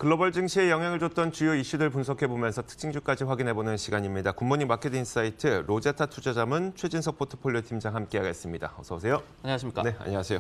글로벌 증시에 영향을 줬던 주요 이슈들 분석해보면서 특징주까지 확인해보는 시간입니다. 굿모닝 마켓 인사이트 로제타 투자자문 최진석 포트폴리오 팀장 함께하겠습니다. 어서 오세요. 안녕하십니까? 네, 안녕하세요.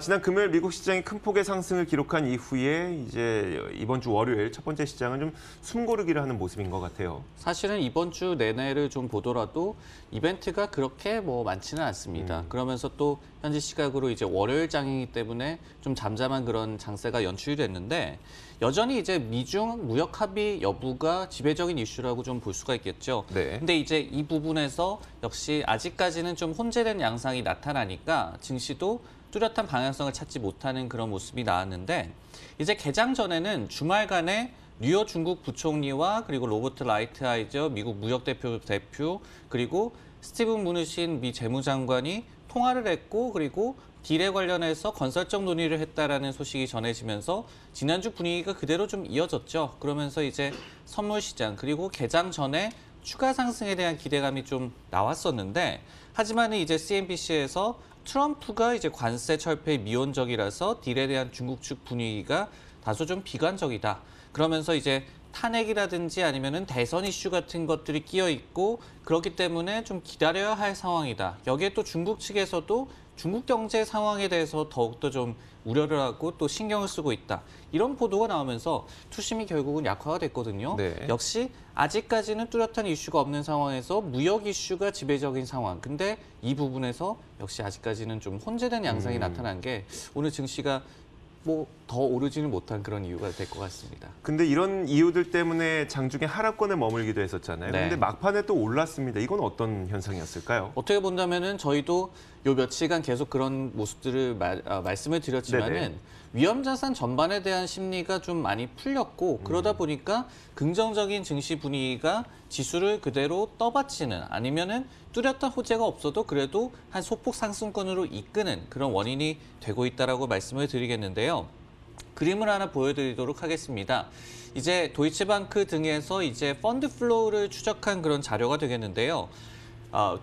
지난 금요일 미국 시장이 큰 폭의 상승을 기록한 이후에 이제 이번 주 월요일 첫 번째 시장은 좀 숨고르기를 하는 모습인 것 같아요. 사실은 이번 주 내내를 좀 보더라도 이벤트가 그렇게 많지는 않습니다. 그러면서 또 현지 시각으로 이제 월요일 장이기 때문에 좀 잠잠한 그런 장세가 연출이 됐는데 여전히 이제 미중 무역 합의 여부가 지배적인 이슈라고 좀 볼 수가 있겠죠. 네. 근데 이제 이 부분에서 역시 아직까지는 좀 혼재된 양상이 나타나니까 증시도 뚜렷한 방향성을 찾지 못하는 그런 모습이 나왔는데 이제 개장 전에는 주말간에 류어 중국 부총리와 그리고 로버트 라이트하이저 미국 무역대표 그리고 스티븐 무누신 미 재무장관이 통화를 했고 그리고 딜에 관련해서 건설적 논의를 했다라는 소식이 전해지면서 지난주 분위기가 그대로 좀 이어졌죠. 그러면서 이제 선물 시장 그리고 개장 전에 추가 상승에 대한 기대감이 좀 나왔었는데 하지만 이제 CNBC에서 트럼프가 이제 관세 철폐 미온적이라서 딜에 대한 중국 측 분위기가 다소 좀 비관적이다. 그러면서 이제 탄핵이라든지 아니면은 대선 이슈 같은 것들이 끼어 있고 그렇기 때문에 좀 기다려야 할 상황이다. 여기에 또 중국 측에서도 중국 경제 상황에 대해서 더욱더 좀 우려를 하고 또 신경을 쓰고 있다. 이런 보도가 나오면서 투심이 결국은 약화가 됐거든요. 네. 역시 아직까지는 뚜렷한 이슈가 없는 상황에서 무역 이슈가 지배적인 상황. 근데 이 부분에서 역시 아직까지는 좀 혼재된 양상이 나타난 게 오늘 증시가 더 오르지는 못한 그런 이유가 될 것 같습니다. 근데 이런 이유들 때문에 장중에 하락권에 머물기도 했었잖아요. 네. 근데 막판에 또 올랐습니다. 이건 어떤 현상이었을까요? 어떻게 본다면은 저희도 요 며칠간 계속 그런 모습들을 말씀을 드렸지만은 네네. 위험자산 전반에 대한 심리가 좀 많이 풀렸고 그러다 보니까 긍정적인 증시 분위기가 지수를 그대로 떠받치는 아니면은 뚜렷한 호재가 없어도 그래도 한 소폭 상승권으로 이끄는 그런 원인이 되고 있다라고 말씀을 드리겠는데요. 그림을 하나 보여드리도록 하겠습니다. 이제 도이치방크 등에서 이제 펀드 플로우를 추적한 그런 자료가 되겠는데요.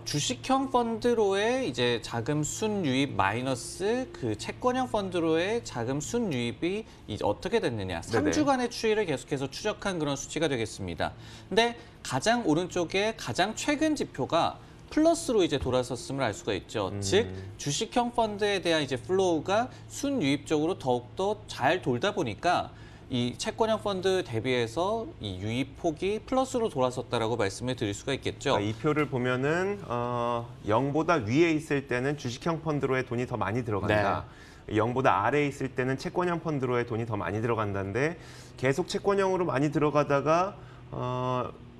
주식형 펀드로의 이제 자금 순유입 마이너스 그 채권형 펀드로의 자금 순유입이 이제 어떻게 됐느냐. 네네. 3주간의 추이를 계속해서 추적한 그런 수치가 되겠습니다. 근데 가장 오른쪽에 가장 최근 지표가 플러스로 이제 돌아섰음을 알 수가 있죠. 즉 주식형 펀드에 대한 이제 플로우가 순유입 쪽으로 더욱더 잘 돌다 보니까 이 채권형 펀드 대비해서 이 유입 폭이 플러스로 돌아섰다라고 말씀을 드릴 수가 있겠죠. 그러니까 이 표를 보면은 0보다 위에 있을 때는 주식형 펀드로의 돈이 더 많이 들어간다. 0보다 아래에 있을 때는 채권형 펀드로의 돈이 더 많이 들어간다는데 계속 채권형으로 많이 들어가다가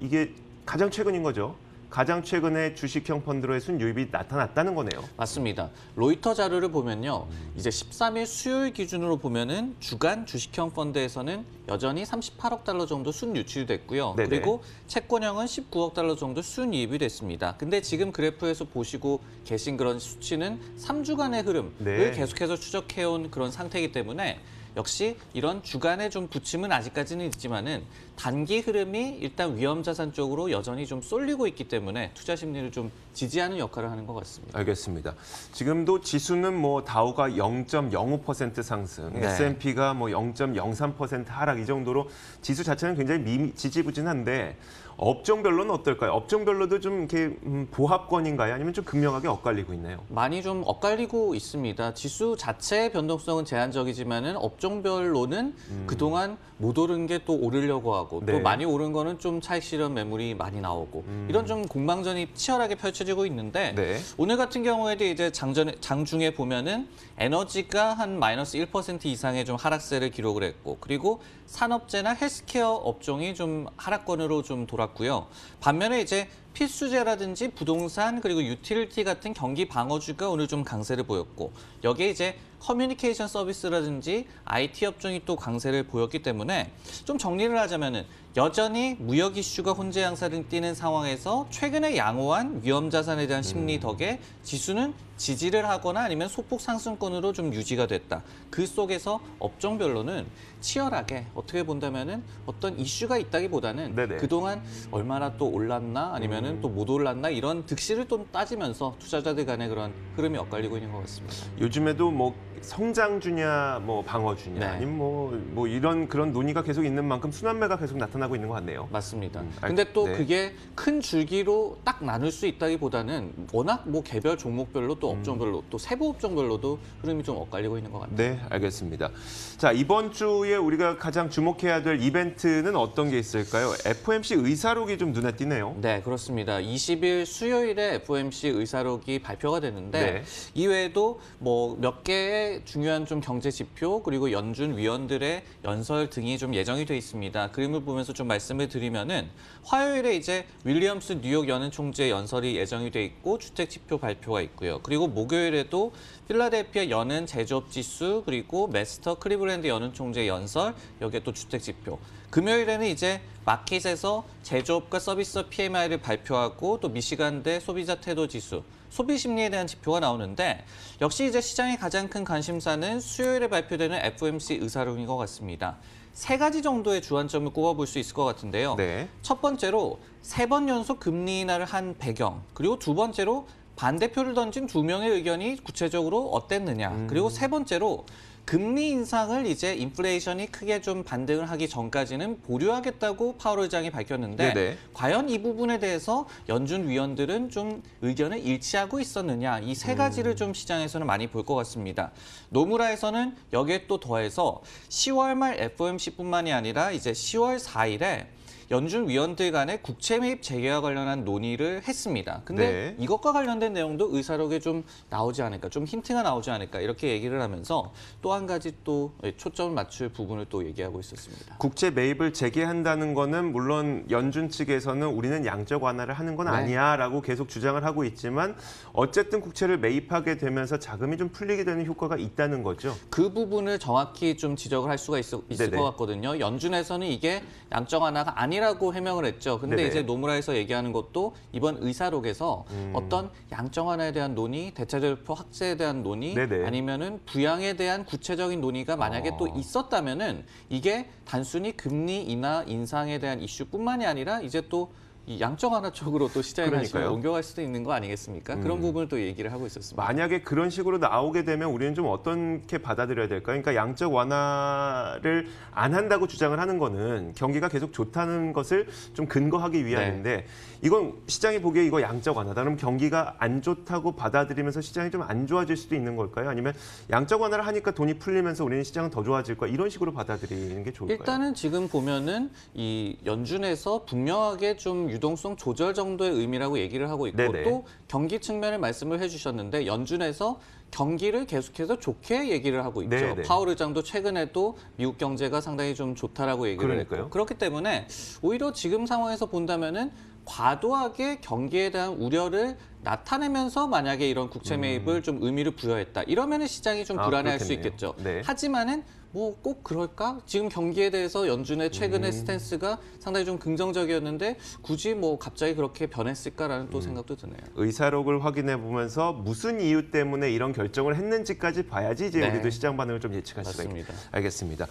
이게 가장 최근인 거죠. 가장 최근에 주식형 펀드로의 순유입이 나타났다는 거네요. 맞습니다. 로이터 자료를 보면요. 이제 13일 수요일 기준으로 보면은 주간 주식형 펀드에서는 여전히 38억 달러 정도 순유출이 됐고요. 네네. 그리고 채권형은 19억 달러 정도 순이입이 됐습니다. 근데 지금 그래프에서 보시고 계신 그런 수치는 3주간의 흐름을 네. 계속해서 추적해온 그런 상태이기 때문에 역시 이런 주간의 좀 부침은 아직까지는 있지만은 단기 흐름이 일단 위험자산 쪽으로 여전히 좀 쏠리고 있기 때문에 투자 심리를 좀 지지하는 역할을 하는 것 같습니다. 알겠습니다. 지금도 지수는 다우가 0.05% 상승, 네. S&P가 0.03% 하락 이 정도로 지수 자체는 굉장히 지지부진한데 업종별로는 어떨까요? 업종별로도 좀 이렇게 보합권인가요? 아니면 좀 극명하게 엇갈리고 있나요? 많이 좀 엇갈리고 있습니다. 지수 자체의 변동성은 제한적이지만은 업종별로는 그동안 못 오른 게 또 오르려고 하고 네. 또 많이 오른 거는 좀 차익 실현 매물이 많이 나오고 이런 좀 공방전이 치열하게 펼쳐지고 있는데 네. 오늘 같은 경우에도 이제 장중에 보면은 에너지가 한 마이너스 1% 이상의 좀 하락세를 기록을 했고 그리고 산업재나 헬스케어 업종이 좀 하락권으로 좀 돌았고요. 반면에 이제 필수재라든지 부동산 그리고 유틸리티 같은 경기 방어주가 오늘 좀 강세를 보였고 여기에 이제 커뮤니케이션 서비스라든지 IT 업종이 또 강세를 보였기 때문에 좀 정리를 하자면은 여전히 무역 이슈가 혼재 양상을 띠는 상황에서 최근에 양호한 위험 자산에 대한 심리 덕에 지수는 지지를 하거나 아니면 소폭 상승권으로 좀 유지가 됐다. 그 속에서 업종별로는 치열하게 어떻게 본다면은 어떤 이슈가 있다기보다는 네네. 그동안 얼마나 또 올랐나 아니면은 또 못 올랐나 이런 득실을 좀 따지면서 투자자들 간의 그런 흐름이 엇갈리고 있는 것 같습니다. 요즘에도 뭐 성장주냐, 뭐 방어주냐, 네. 아니면 뭐 이런 그런 논의가 계속 있는 만큼 순환매가 계속 나타나고 있는 것 같네요. 맞습니다. 알- 근데 또 네. 그게 큰 줄기로 딱 나눌 수 있다기보다는 워낙 뭐 개별 종목별로 또 업종별로 또 세부 업종별로도 흐름이 좀 엇갈리고 있는 것 같아요. 네, 알겠습니다. 자, 이번 주에 우리가 가장 주목해야 될 이벤트는 어떤 게 있을까요? FOMC 의사록이 좀 눈에 띄네요. 네, 그렇습니다. 20일 수요일에 FOMC 의사록이 발표가 됐는데 네. 이외에도 뭐 몇 개의 중요한 좀 경제 지표 그리고 연준 위원들의 연설 등이 좀 예정이 돼 있습니다. 그림을 보면서 좀 말씀을 드리면은 화요일에 이제 윌리엄스 뉴욕 연은 총재 연설이 예정이 돼 있고 주택 지표 발표가 있고요. 그리고 목요일에도 필라델피아 연은 제조업 지수 그리고 메스터 클리블랜드 연은 총재 연설 여기에 또 주택 지표. 금요일에는 이제 마켓에서 제조업과 서비스업 PMI를 발표하고 또 미시간대 소비자 태도 지수, 소비 심리에 대한 지표가 나오는데 역시 이제 시장의 가장 큰 관심사는 수요일에 발표되는 FOMC 의사록인 것 같습니다. 세 가지 정도의 주안점을 꼽아볼 수 있을 것 같은데요. 네. 첫 번째로 3번 연속 금리 인하를 한 배경, 그리고 두 번째로 반대표를 던진 2명의 의견이 구체적으로 어땠느냐, 그리고 세 번째로 금리 인상을 이제 인플레이션이 크게 좀 반등을 하기 전까지는 보류하겠다고 파월 의장이 밝혔는데 네네. 과연 이 부분에 대해서 연준 위원들은 좀 의견을 일치하고 있었느냐 이 세 가지를 좀 시장에서는 많이 볼 것 같습니다. 노무라에서는 여기에 또 더해서 10월 말 FOMC뿐만이 아니라 이제 10월 4일에 연준 위원들 간의 국채 매입 재개와 관련한 논의를 했습니다. 근데 네. 이것과 관련된 내용도 의사록에 좀 나오지 않을까, 좀 힌트가 나오지 않을까 이렇게 얘기를 하면서 또 한 가지 또 초점을 맞출 부분을 또 얘기하고 있었습니다. 국채 매입을 재개한다는 거는 물론 연준 측에서는 우리는 양적 완화를 하는 건 네. 아니야라고 계속 주장을 하고 있지만 어쨌든 국채를 매입하게 되면서 자금이 좀 풀리게 되는 효과가 있다는 거죠. 그 부분을 정확히 좀 지적을 할 수가 있을 네네. 것 같거든요. 연준에서는 이게 양적 완화가 아니라고 해명을 했죠. 근데 네네. 이제 노무라에서 얘기하는 것도 이번 의사록에서 어떤 양적 완화에 대한 논의, 대체대표 확대에 대한 논의, 네네. 아니면은 부양에 대한 구체적인 논의가 만약에 또 있었다면은 이게 단순히 금리 인하 인상에 대한 이슈뿐만이 아니라 이제 또 이 양적 완화 쪽으로 또 시장의 관심을 그러니까요. 옮겨갈 수도 있는 거 아니겠습니까? 그런 부분을 또 얘기를 하고 있었습니다. 만약에 그런 식으로 나오게 되면 우리는 좀 어떻게 받아들여야 될까요? 그러니까 양적 완화를 안 한다고 주장을 하는 거는 경기가 계속 좋다는 것을 좀 근거하기 위함인데 이건 시장이 보기에 이거 양적 완화다. 그럼 경기가 안 좋다고 받아들이면서 시장이 좀 안 좋아질 수도 있는 걸까요? 아니면 양적 완화를 하니까 돈이 풀리면서 우리는 시장은 더 좋아질 거야. 이런 식으로 받아들이는 게 좋을까요? 일단은 지금 보면은 이 연준에서 분명하게 좀 유동성 조절 정도의 의미라고 얘기를 하고 있고 네네. 또 경기 측면을 말씀을 해주셨는데 연준에서 경기를 계속해서 좋게 얘기를 하고 있죠. 네네. 파월 의장도 최근에도 미국 경제가 상당히 좀 좋다라고 얘기를 그러니까요. 했고 그렇기 때문에 오히려 지금 상황에서 본다면은 과도하게 경기에 대한 우려를 나타내면서 만약에 이런 국채 매입을 좀 의미를 부여했다. 이러면은 시장이 좀 불안해할 수 그렇겠네요. 있겠죠. 네. 하지만은 뭐 꼭 그럴까? 지금 경기에 대해서 연준의 최근의 스탠스가 상당히 좀 긍정적이었는데 굳이 뭐 갑자기 그렇게 변했을까라는 또 생각도 드네요. 의사록을 확인해 보면서 무슨 이유 때문에 이런 결정을 했는지까지 봐야지 이제 네. 우리도 시장 반응을 좀 예측할 수가 맞습니다. 있습니다. 알겠습니다.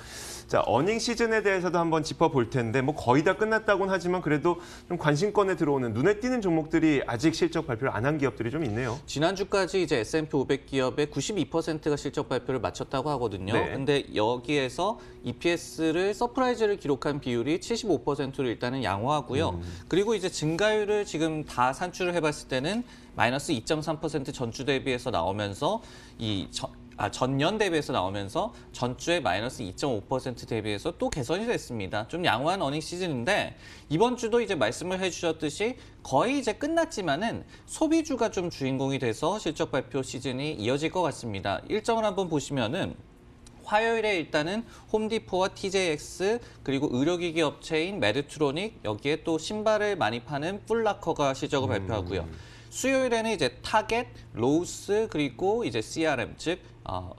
자, 어닝 시즌에 대해서도 한번 짚어볼 텐데 뭐 거의 다 끝났다고는 하지만 그래도 좀 관심권에 들어오는 눈에 띄는 종목들이 아직 실적 발표를 안 한 기업들이 좀 있네요. 지난주까지 이제 S&P 500 기업의 92%가 실적 발표를 마쳤다고 하거든요. 네. 근데 여기에서 EPS를 서프라이즈를 기록한 비율이 75%를 일단은 양호하고요. 그리고 이제 증가율을 지금 다 산출을 해봤을 때는 마이너스 2.3% 전주 대비해서 나오면서 전년 대비해서 나오면서 전주에 마이너스 2.5% 대비해서 또 개선이 됐습니다. 좀 양호한 어닝 시즌인데 이번 주도 이제 말씀을 해주셨듯이 거의 이제 끝났지만은 소비주가 좀 주인공이 돼서 실적 발표 시즌이 이어질 것 같습니다. 일정을 한번 보시면은 화요일에 일단은 홈디포와 TJX 그리고 의료기기 업체인 메드트로닉 여기에 또 신발을 많이 파는 뿔라커가 실적을 발표하고요. 수요일에는 이제 타겟, 로우스 그리고 이제 CRM 즉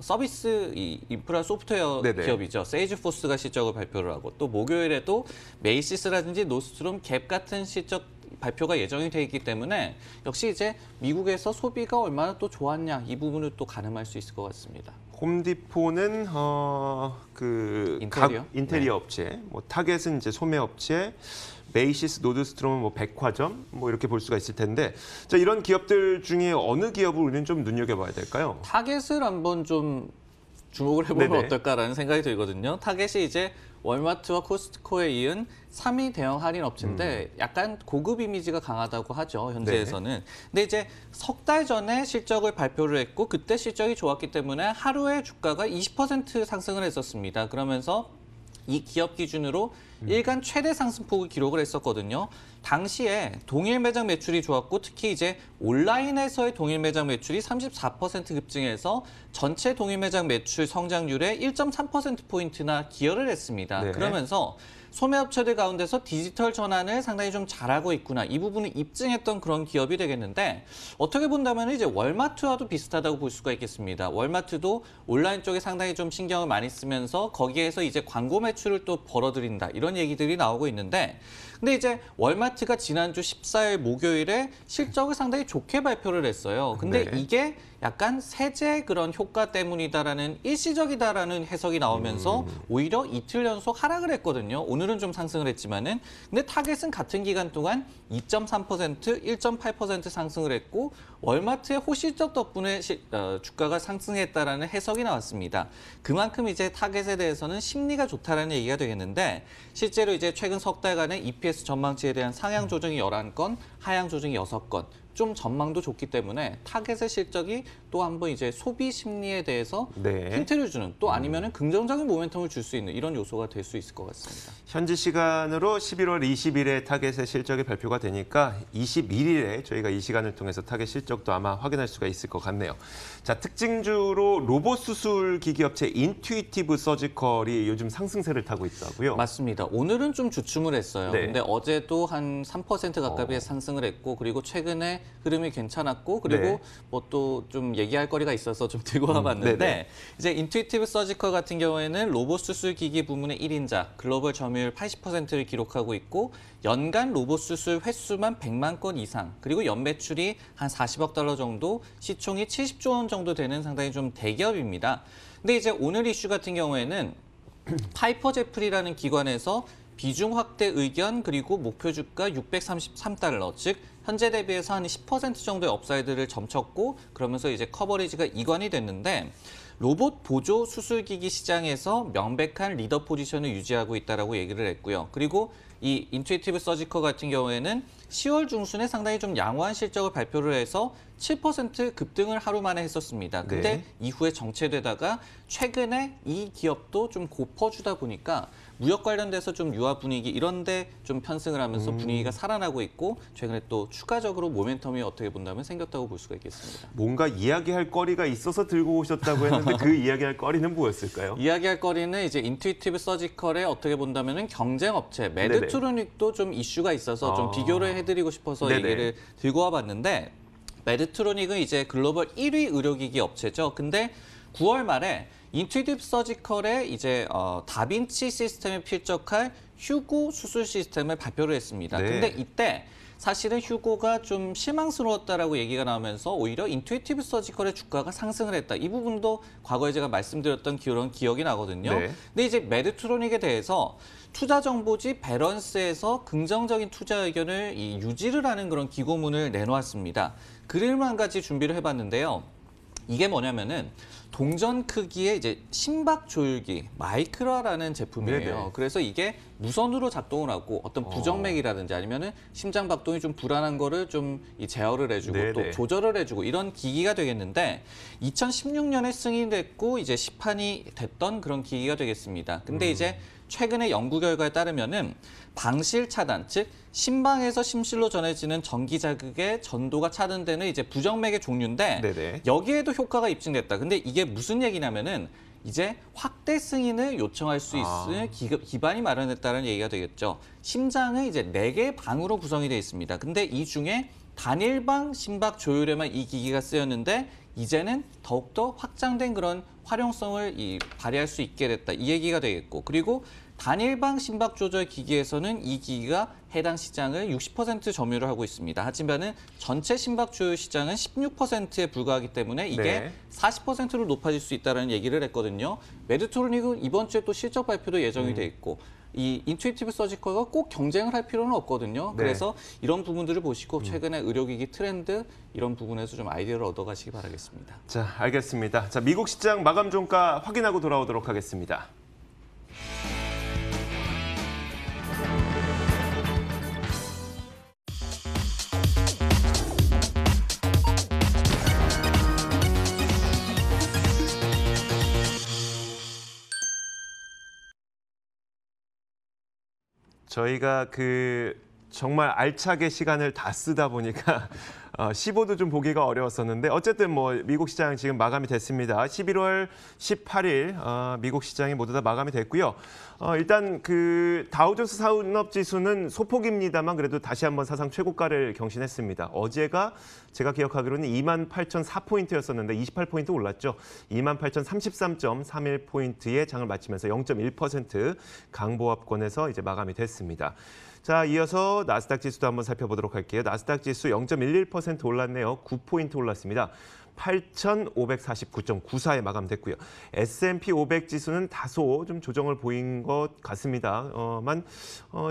서비스 이 인프라 소프트웨어 네네. 기업이죠. 세이지포스가 실적을 발표를 하고 또 목요일에도 메이시스라든지 노스트롬, 갭 같은 실적 발표가 예정이 돼 있기 때문에 역시 이제 미국에서 소비가 얼마나 또 좋았냐 이 부분을 또 가늠할 수 있을 것 같습니다. 홈디포는 그 인테리어? 인테리어 업체, 뭐 타겟은 이제 소매 업체, 메이시스, 노드스트롬은 뭐 백화점, 뭐 이렇게 볼 수가 있을 텐데, 자 이런 기업들 중에 어느 기업을 우리는 좀 눈여겨봐야 될까요? 타겟을 한번 좀 주목을 해보면 네네. 어떨까라는 생각이 들거든요. 타겟이 이제 월마트와 코스트코에 이은 3위 대형 할인 업체인데 약간 고급 이미지가 강하다고 하죠, 현재에서는. 근데 이제 석 달 전에 실적을 발표를 했고 그때 실적이 좋았기 때문에 하루에 주가가 20% 상승을 했었습니다. 그러면서 이 기업 기준으로 일간 최대 상승폭을 기록을 했었거든요. 당시에 동일 매장 매출이 좋았고 특히 이제 온라인에서의 동일 매장 매출이 34% 급증해서 전체 동일 매장 매출 성장률의 1.3%포인트나 기여를 했습니다. 네. 그러면서 소매업체들 가운데서 디지털 전환을 상당히 좀 잘하고 있구나. 이 부분을 입증했던 그런 기업이 되겠는데 어떻게 본다면 이제 월마트와도 비슷하다고 볼 수가 있겠습니다. 월마트도 온라인 쪽에 상당히 좀 신경을 많이 쓰면서 거기에서 이제 광고 매출을 또 벌어들인다. 이런 얘기들이 나오고 있는데 근데 이제 월마트가 지난주 14일 목요일에 실적을 상당히 좋게 발표를 했어요. 근데 네. 이게 약간 세제 그런 효과 때문이다라는 일시적이다라는 해석이 나오면서 오히려 이틀 연속 하락을 했거든요. 오늘은 좀 상승을 했지만은 근데 타겟은 같은 기간 동안 2.3%, 1.8% 상승을 했고 월마트의 호실적 덕분에 주가가 상승했다라는 해석이 나왔습니다. 그만큼 이제 타겟에 대해서는 심리가 좋다라는 얘기가 되겠는데 실제로 이제 최근 석 달간의 EPS 전망치에 대한 상향 조정이 11건, 하향 조정이 6건. 좀 전망도 좋기 때문에 타겟의 실적이 또 한번 이제 소비 심리에 대해서 네. 힌트를 주는 또 아니면은 긍정적인 모멘텀을 줄 수 있는 이런 요소가 될 수 있을 것 같습니다. 현지 시간으로 11월 20일에 타겟의 실적이 발표가 되니까 21일에 저희가 이 시간을 통해서 타겟 실적도 아마 확인할 수가 있을 것 같네요. 자, 특징주로 로봇 수술 기기 업체 인투이티브 서지컬이 요즘 상승세를 타고 있다고요? 맞습니다. 오늘은 좀 주춤을 했어요. 네. 근데 어제도 한 3% 가까이 상승을 했고 그리고 최근에 흐름이 괜찮았고 그리고 네. 뭐 또 좀 얘기할 거리가 있어서 좀 들고 와봤는데 네네. 이제 인투이티브 서지컬 같은 경우에는 로봇 수술 기기 부문의 1인자 글로벌 점유율 80%를 기록하고 있고 연간 로봇 수술 횟수만 100만 건 이상 그리고 연매출이 한 40억 달러 정도 시총이 70조 원 정도 되는 상당히 좀 대기업입니다. 근데 이제 오늘 이슈 같은 경우에는 파이퍼 제프리라는 기관에서 비중 확대 의견 그리고 목표 주가 633달러 즉 현재 대비해서 한 10% 정도의 업사이드를 점쳤고 그러면서 이제 커버리지가 이관이 됐는데 로봇 보조 수술기기 시장에서 명백한 리더 포지션을 유지하고 있다라고 얘기를 했고요. 그리고 이 인투이티브 서지컬 같은 경우에는 10월 중순에 상당히 좀 양호한 실적을 발표를 해서 7% 급등을 하루 만에 했었습니다. 근데 네. 이후에 정체되다가 최근에 이 기업도 좀 고퍼주다 보니까 무역 관련돼서 좀 유화 분위기 이런데 좀 편승을 하면서 분위기가 살아나고 있고 최근에 또 추가적으로 모멘텀이 어떻게 본다면 생겼다고 볼 수가 있겠습니다. 뭔가 이야기할 거리가 있어서 들고 오셨다고 했는데 그 이야기할 거리는 뭐였을까요? 이야기할 거리는 이제 인투이티브 서지컬의 어떻게 본다면은 경쟁 업체 메드트로닉도 좀 이슈가 있어서 좀 비교를 해드리고 싶어서 네네. 얘기를 들고 와봤는데 메드트로닉은 이제 글로벌 1위 의료기기 업체죠. 근데 9월 말에 인투이티브 서지컬의 이제 다빈치 시스템에 필적할 휴고 수술 시스템을 발표를 했습니다. 네. 근데 이때 사실은 휴고가 좀 실망스러웠다라고 얘기가 나오면서 오히려 인투이티브 서지컬의 주가가 상승을 했다. 이 부분도 과거에 제가 말씀드렸던 그런 기억이 나거든요. 네. 근데 이제 메드트로닉에 대해서 투자 정보지 밸런스에서 긍정적인 투자 의견을 유지를 하는 그런 기고문을 내놓았습니다. 글을 한 가지 준비를 해봤는데요. 이게 뭐냐면은 동전 크기의 이제 심박 조율기 마이크라라는 제품이에요. 네네. 그래서 이게 무선으로 작동을 하고 어떤 부정맥이라든지 아니면은 심장 박동이 좀 불안한 거를 좀 제어를 해주고 네네. 또 조절을 해주고 이런 기기가 되겠는데 2016년에 승인됐고 이제 시판이 됐던 그런 기기가 되겠습니다. 근데 이제 최근의 연구 결과에 따르면은 방실 차단, 즉 심방에서 심실로 전해지는 전기 자극의 전도가 차단되는 이제 부정맥의 종류인데 네네. 여기에도 효과가 입증됐다. 근데 이게 무슨 얘기냐면은 이제 확대 승인을 요청할 수 있을 기반이 마련됐다는 얘기가 되겠죠. 심장은 이제 4개의 방으로 구성이 되어 있습니다. 근데 이 중에 단일방 심박 조율에만 이 기기가 쓰였는데 이제는 더욱더 확장된 그런 활용성을 발휘할 수 있게 됐다. 이 얘기가 되겠고, 그리고 단일방 심박 조절 기기에서는 이 기기가 해당 시장을 60% 점유를 하고 있습니다. 하지만은 전체 심박 조율 시장은 16%에 불과하기 때문에 이게 네. 40%로 높아질 수 있다는 얘기를 했거든요. 메드트로닉은 이번 주에 또 실적 발표도 예정이 돼 있고, 이 인투이티브 서지컬과 꼭 경쟁을 할 필요는 없거든요. 네. 그래서 이런 부분들을 보시고 최근에 의료기기 트렌드 이런 부분에서 좀 아이디어를 얻어가시기 바라겠습니다. 자, 알겠습니다. 자, 미국 시장 마감 종가 확인하고 돌아오도록 하겠습니다. 저희가 정말 알차게 시간을 다 쓰다 보니까 15도 좀 보기가 어려웠었는데 어쨌든 뭐 미국 시장 지금 마감이 됐습니다. 11월 18일 미국 시장이 모두 다 마감이 됐고요. 일단 다우존스 산업지수는 소폭입니다만 그래도 다시 한번 사상 최고가를 경신했습니다. 어제가 제가 기억하기로는 28,004포인트였었는데 28포인트 올랐죠. 28,033.31포인트의 장을 마치면서 0.1% 강보합권에서 이제 마감이 됐습니다. 자, 이어서 나스닥 지수도 한번 살펴보도록 할게요. 나스닥 지수 0.11% 올랐네요. 9포인트 올랐습니다. 8,549.94에 마감됐고요. S&P 500 지수는 다소 좀 조정을 보인 것 같습니다.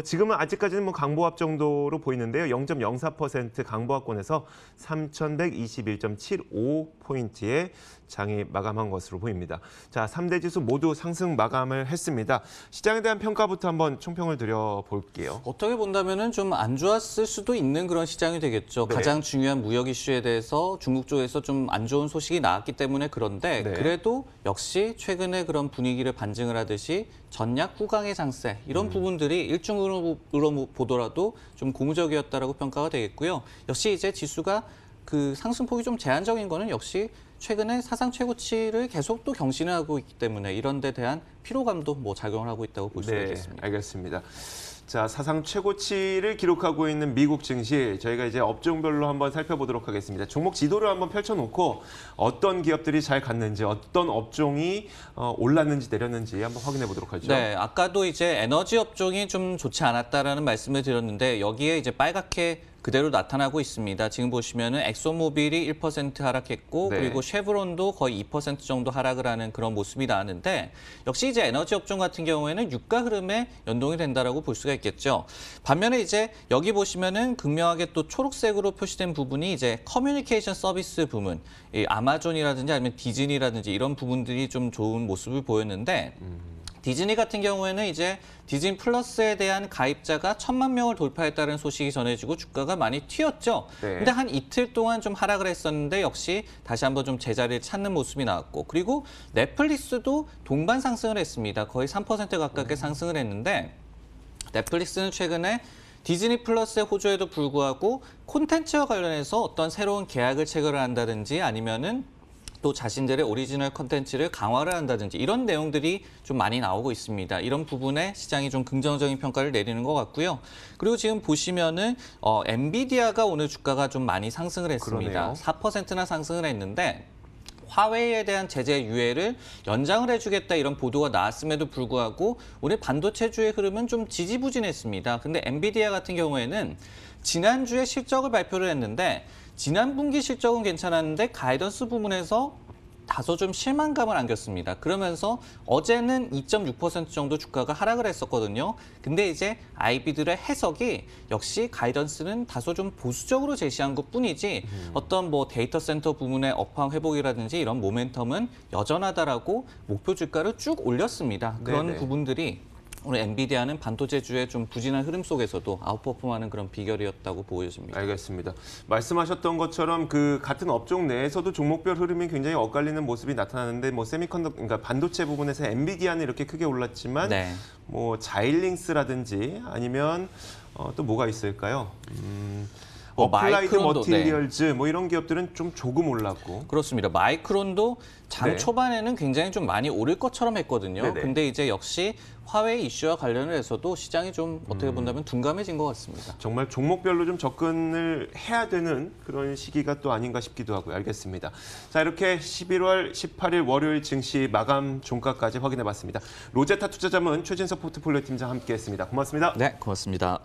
지금은 아직까지는 뭐 강보합 정도로 보이는데요. 0.04% 강보합권에서 3,121.75포인트의 장이 마감한 것으로 보입니다. 자, 3대 지수 모두 상승 마감을 했습니다. 시장에 대한 평가부터 한번 총평을 드려볼게요. 어떻게 본다면은 좀 안 좋았을 수도 있는 그런 시장이 되겠죠. 네. 가장 중요한 무역 이슈에 대해서 중국 쪽에서 좀 안 좋은 소식이 나왔기 때문에 그런데 네. 그래도 역시 최근에 그런 분위기를 반증을 하듯이 전략 후강의 장세 이런 부분들이 일중으로 보더라도 좀 고무적이었다라고 평가가 되겠고요. 역시 이제 지수가 상승폭이 좀 제한적인 거는 역시 최근에 사상 최고치를 계속 또 경신을 하고 있기 때문에 이런 데 대한 피로감도 뭐 작용을 하고 있다고 볼 수가 있겠습니다. 알겠습니다. 자, 사상 최고치를 기록하고 있는 미국 증시 저희가 이제 업종별로 한번 살펴보도록 하겠습니다. 종목 지도를 한번 펼쳐놓고 어떤 기업들이 잘 갔는지 어떤 업종이 올랐는지 내렸는지 한번 확인해 보도록 하죠. 네, 아까도 이제 에너지 업종이 좀 좋지 않았다라는 말씀을 드렸는데 여기에 이제 빨갛게 그대로 나타나고 있습니다. 지금 보시면은 엑소모빌이 1% 하락했고 네. 그리고 쉐브론도 거의 2% 정도 하락을 하는 그런 모습이 나왔는데 역시 이제 에너지 업종 같은 경우에는 유가 흐름에 연동이 된다라고 볼 수가 있겠죠. 반면에 이제 여기 보시면은 극명하게 또 초록색으로 표시된 부분이 이제 커뮤니케이션 서비스 부문, 이 아마존이라든지 아니면 디즈니라든지 이런 부분들이 좀 좋은 모습을 보였는데 디즈니 같은 경우에는 이제 디즈니 플러스에 대한 가입자가 1,000만 명을 돌파했다는 소식이 전해지고 주가가 많이 튀었죠. 네. 근데 한 이틀 동안 좀 하락을 했었는데 역시 다시 한번 좀 제자리를 찾는 모습이 나왔고 그리고 넷플릭스도 동반 상승을 했습니다. 거의 3% 가깝게 상승을 했는데 넷플릭스는 최근에 디즈니 플러스의 호조에도 불구하고 콘텐츠와 관련해서 어떤 새로운 계약을 체결한다든지 아니면은 또 자신들의 오리지널 컨텐츠를 강화를 한다든지 이런 내용들이 좀 많이 나오고 있습니다. 이런 부분에 시장이 좀 긍정적인 평가를 내리는 것 같고요. 그리고 지금 보시면은 엔비디아가 오늘 주가가 좀 많이 상승을 했습니다. 그러네요. 4%나 상승을 했는데 화웨이에 대한 제재 유예를 연장을 해주겠다 이런 보도가 나왔음에도 불구하고 오늘 반도체주의 흐름은 좀 지지부진했습니다. 근데 엔비디아 같은 경우에는 지난주에 실적을 발표를 했는데 지난 분기 실적은 괜찮았는데 가이던스 부분에서 다소 좀 실망감을 안겼습니다. 그러면서 어제는 2.6% 정도 주가가 하락을 했었거든요. 근데 이제 IB들의 해석이 역시 가이던스는 다소 좀 보수적으로 제시한 것뿐이지 어떤 뭐 데이터 센터 부문의 업황 회복이라든지 이런 모멘텀은 여전하다라고 목표 주가를 쭉 올렸습니다. 그런 네네. 부분들이 오늘 엔비디아는 반도체주의 좀 부진한 흐름 속에서도 아웃퍼폼하는 그런 비결이었다고 보여집니다. 알겠습니다. 말씀하셨던 것처럼 같은 업종 내에서도 종목별 흐름이 굉장히 엇갈리는 모습이 나타나는데 뭐 그러니까 반도체 부분에서 엔비디아는 이렇게 크게 올랐지만 네. 뭐 자일링스라든지 아니면 또 뭐가 있을까요? 어플라이드 마이크론도, 머티리얼즈 뭐 이런 기업들은 좀 조금 올랐고. 그렇습니다. 마이크론도 장 네. 초반에는 굉장히 좀 많이 오를 것처럼 했거든요. 네네. 근데 이제 역시 화웨이 이슈와 관련을 해서도 시장이 좀 어떻게 본다면 둔감해진 것 같습니다. 정말 종목별로 좀 접근을 해야 되는 그런 시기가 또 아닌가 싶기도 하고요. 알겠습니다. 자, 이렇게 11월 18일 월요일 증시 마감 종가까지 확인해 봤습니다. 로제타 투자자문 최진석 포트폴리오 팀장 함께했습니다. 고맙습니다. 네, 고맙습니다.